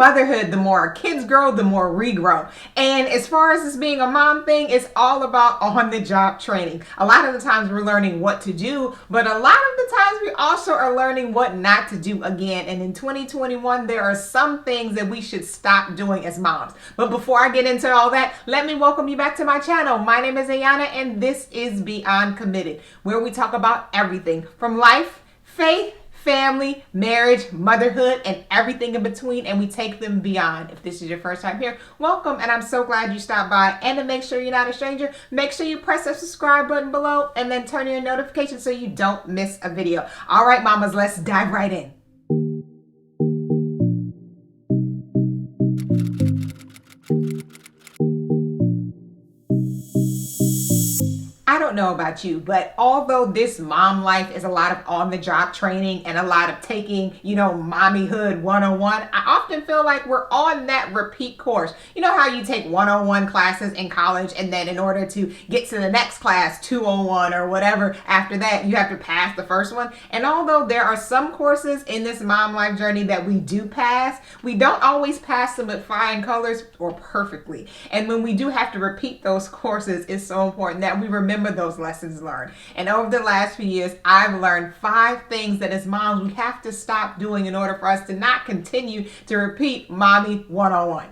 motherhood, the more our kids grow, the more we grow. And as far as this being a mom thing, it's all about on-the-job training. A lot of the times we're learning what to do, but a lot of the times we also are learning what not to do again. And in 2021, there are some things that we should stop doing as moms. But before I get into all that, let me welcome you back to my channel. My name is Ayanna, and this is Beyond Committed, where we talk about everything from life, faith, family, marriage, motherhood, and everything in between, and we take them beyond. If this is your first time here, welcome, and I'm so glad you stopped by. And to make sure you're not a stranger, make sure you press that subscribe button below and then turn on your notifications so you don't miss a video. All right, mamas, let's dive right in. I don't know about you, but although this mom life is a lot of on-the-job training and a lot of taking, mommyhood 101, I often feel like we're on that repeat course. You know how you take 101 classes in college, and then in order to get to the next class, 201 or whatever, after that, you have to pass the first one. And although there are some courses in this mom life journey that we do pass, we don't always pass them with flying colors or perfectly. And when we do have to repeat those courses, it's so important that we remember those lessons learned. And over the last few years, I've learned 5 things that as moms we have to stop doing in order for us to not continue to repeat mommy 101.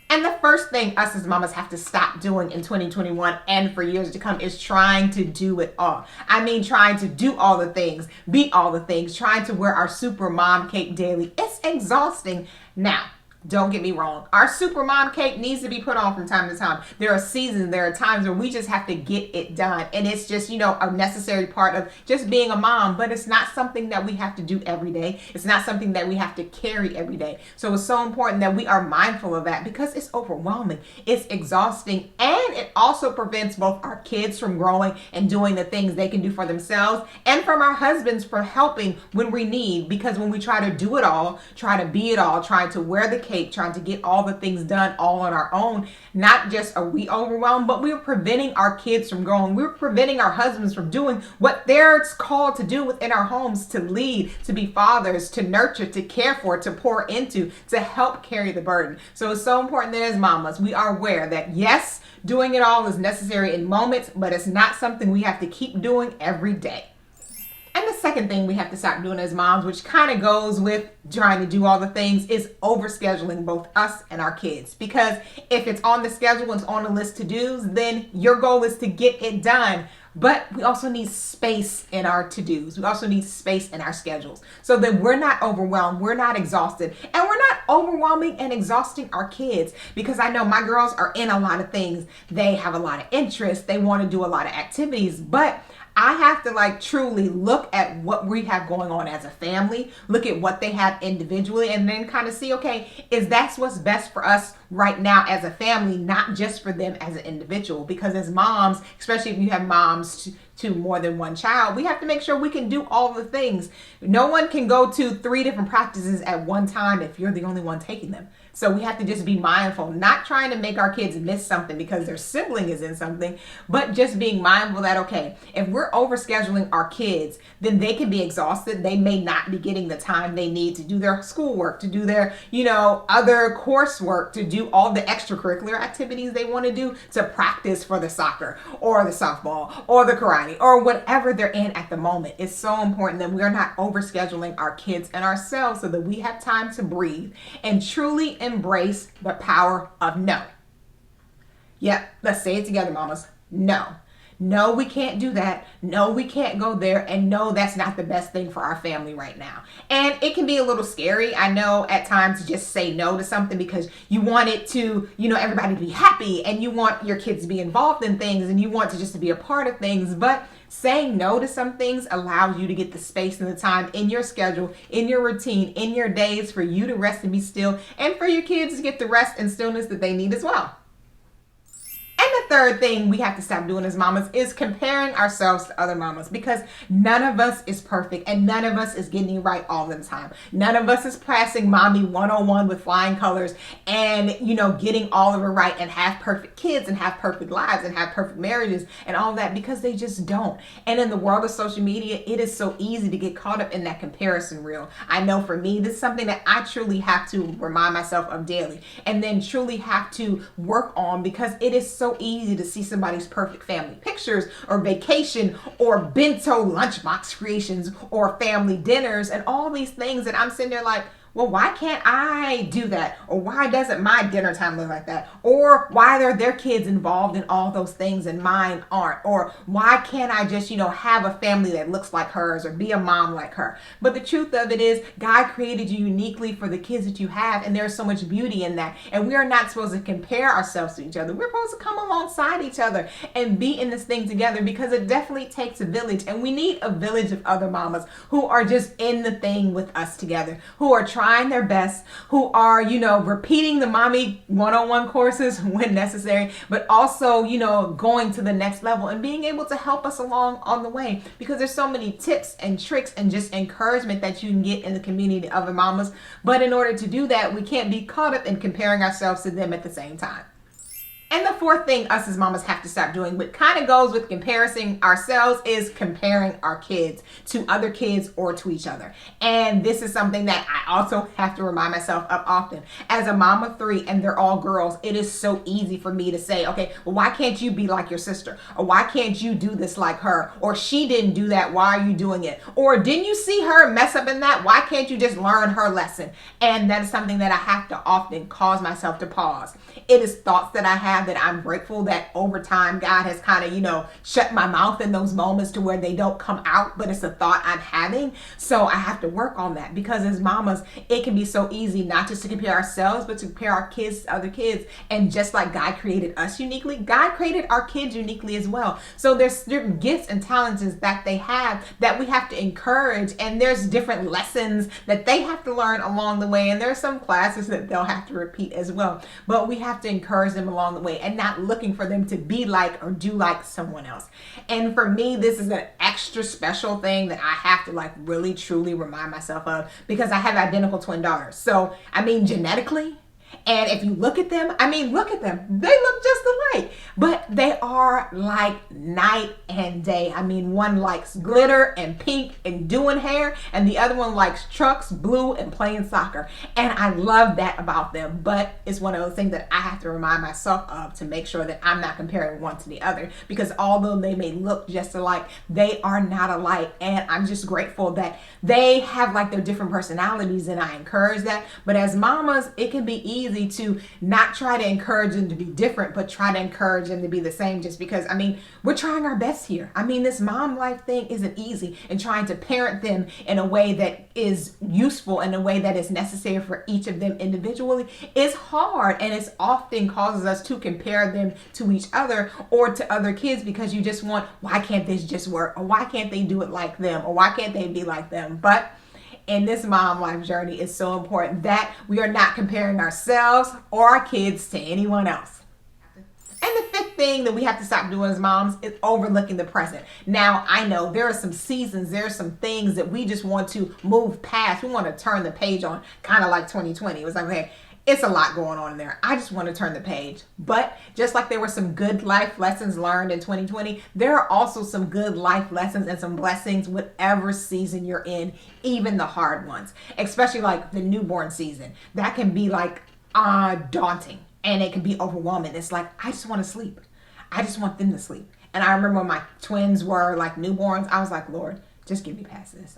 And the first thing us as mamas have to stop doing in 2021 and for years to come is trying to do it all. I mean, trying to do all the things, be all the things, trying to wear our super mom cape daily. It's exhausting. Now, don't get me wrong. Our super mom cape needs to be put on from time to time. There are seasons, there are times where we just have to get it done. And it's just, a necessary part of just being a mom, but it's not something that we have to do every day. It's not something that we have to carry every day. So it's so important that we are mindful of that because it's overwhelming. It's exhausting. And it also prevents both our kids from growing and doing the things they can do for themselves, and from our husbands for helping when we need. Because when we try to do it all, try to be it all, try to wear the cape, trying to get all the things done all on our own, not just are we overwhelmed, but we're preventing our kids from growing. We're preventing our husbands from doing what they're called to do within our homes, to lead, to be fathers, to nurture, to care for, to pour into, to help carry the burden. So it's so important that as mamas, we are aware that yes, doing it all is necessary in moments, but it's not something we have to keep doing every day. And the second thing we have to stop doing as moms, which kind of goes with trying to do all the things, is overscheduling both us and our kids. Because if it's on the schedule and it's on the list to do's, then your goal is to get it done. But we also need space in our to-dos. We also need space in our schedules so that we're not overwhelmed, we're not exhausted, and we're not overwhelming and exhausting our kids. Because I know my girls are in a lot of things. They have a lot of interest. They want to do a lot of activities, but I have to truly look at what we have going on as a family, look at what they have individually, and then kind of see, okay, is that's what's best for us right now as a family, not just for them as an individual. Because as moms, especially if you have moms to more than one child, we have to make sure we can do all the things. No one can go to 3 different practices at one time if you're the only one taking them. So we have to just be mindful, not trying to make our kids miss something because their sibling is in something, but just being mindful that, okay, if we're overscheduling our kids, then they can be exhausted. They may not be getting the time they need to do their schoolwork, to do their, other coursework, to do all the extracurricular activities they want to do, to practice for the soccer or the softball or the karate or whatever they're in at the moment. It's so important that we're not overscheduling our kids and ourselves so that we have time to breathe and truly embrace the power of no. Yep, let's say it together, mamas. No. No, we can't do that. No, we can't go there. And no, that's not the best thing for our family right now. And it can be a little scary, I know, at times to just say no to something because you want it to, everybody to be happy and you want your kids to be involved in things and you want to just to be a part of things. But saying no to some things allows you to get the space and the time in your schedule, in your routine, in your days for you to rest and be still, and for your kids to get the rest and stillness that they need as well. the third thing we have to stop doing as mamas is comparing ourselves to other mamas, because none of us is perfect and none of us is getting it right all the time. None of us is passing mommy 101 with flying colors and, getting all of it right and have perfect kids and have perfect lives and have perfect marriages and all that, because they just don't. And in the world of social media, it is so easy to get caught up in that comparison reel. I know for me, this is something that I truly have to remind myself of daily, and then truly have to work on, because it is so easy to see somebody's perfect family pictures or vacation or bento lunchbox creations or family dinners and all these things that I'm sitting there like, well, why can't I do that? Or why doesn't my dinner time look like that? Or why are their kids involved in all those things and mine aren't? Or why can't I just, have a family that looks like hers or be a mom like her? But the truth of it is, God created you uniquely for the kids that you have, and there's so much beauty in that. And we are not supposed to compare ourselves to each other. We're supposed to come alongside each other and be in this thing together, because it definitely takes a village, and we need a village of other mamas who are just in the thing with us together, who are trying their best, who are, repeating the mommy 101 courses when necessary, but also, going to the next level and being able to help us along on the way, because there's so many tips and tricks and just encouragement that you can get in the community of the mamas. But in order to do that, we can't be caught up in comparing ourselves to them at the same time. And the fourth thing us as mamas have to stop doing, what kind of goes with comparing ourselves, is comparing our kids to other kids or to each other. And this is something that I also have to remind myself of often. As a mom of 3 and they're all girls, it is so easy for me to say, okay, well, why can't you be like your sister? Or why can't you do this like her? Or she didn't do that, why are you doing it? Or didn't you see her mess up in that? Why can't you just learn her lesson? And that is something that I have to often cause myself to pause. It is thoughts that I have that I'm grateful that over time God has kind of, shut my mouth in those moments to where they don't come out, but it's a thought I'm having. So I have to work on that, because as mamas, it can be so easy not just to compare ourselves, but to compare our kids to other kids. And just like God created us uniquely, God created our kids uniquely as well. So there's certain gifts and talents that they have that we have to encourage, and there's different lessons that they have to learn along the way, and there's some classes that they'll have to repeat as well. But we have to encourage them along the way and not looking for them to be like or do like someone else. And for me, this is an extra special thing that I have to really truly remind myself of, because I have identical twin daughters. So genetically, and if you look at them, look at them. They look just alike, but they are like night and day. One likes glitter and pink and doing hair, and the other one likes trucks, blue, and playing soccer. And I love that about them, but it's one of those things that I have to remind myself of to make sure that I'm not comparing one to the other, because although they may look just alike, they are not alike. And I'm just grateful that they have their different personalities, and I encourage that. But as mamas, it can be easy to not try to encourage them to be different, but try to encourage them to be the same, just because we're trying our best here. This mom life thing isn't easy, and trying to parent them in a way that is useful, in a way that is necessary for each of them individually, is hard, and it often causes us to compare them to each other or to other kids, because you just want, why can't this just work? Or why can't they do it like them? Or why can't they be like them? But in this mom life journey, it's so important that we are not comparing ourselves or our kids to anyone else. And the fifth thing that we have to stop doing as moms is overlooking the present. Now, I know there are some seasons, there are some things that we just want to move past. We want to turn the page on, kind of like 2020. It was like, okay, it's a lot going on in there. I just want to turn the page. But just like there were some good life lessons learned in 2020, there are also some good life lessons and some blessings whatever season you're in, even the hard ones, especially the newborn season. That can be daunting, and it can be overwhelming. It's I just want to sleep. I just want them to sleep. And I remember when my twins were newborns, I was like, Lord, just get me past this.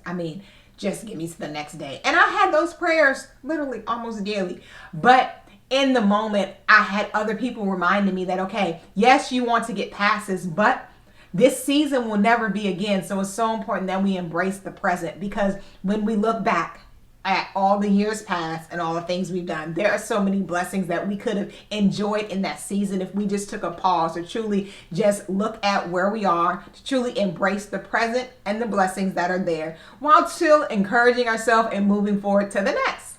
Just get me to the next day. And I had those prayers literally almost daily. But in the moment, I had other people reminding me that, okay, yes, you want to get past this, but this season will never be again. So it's so important that we embrace the present, because when we look back at all the years past and all the things we've done, there are so many blessings that we could have enjoyed in that season if we just took a pause to truly just look at where we are, to truly embrace the present and the blessings that are there, while still encouraging ourselves and moving forward to the next.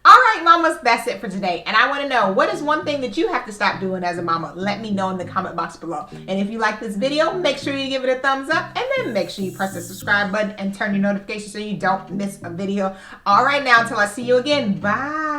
All right, mamas, that's it for today. And I want to know, what is one thing that you have to stop doing as a mama? Let me know in the comment box below. And if you like this video, make sure you give it a thumbs up, and then make sure you press the subscribe button and turn your notifications so you don't miss a video. All right, now, until I see you again, bye.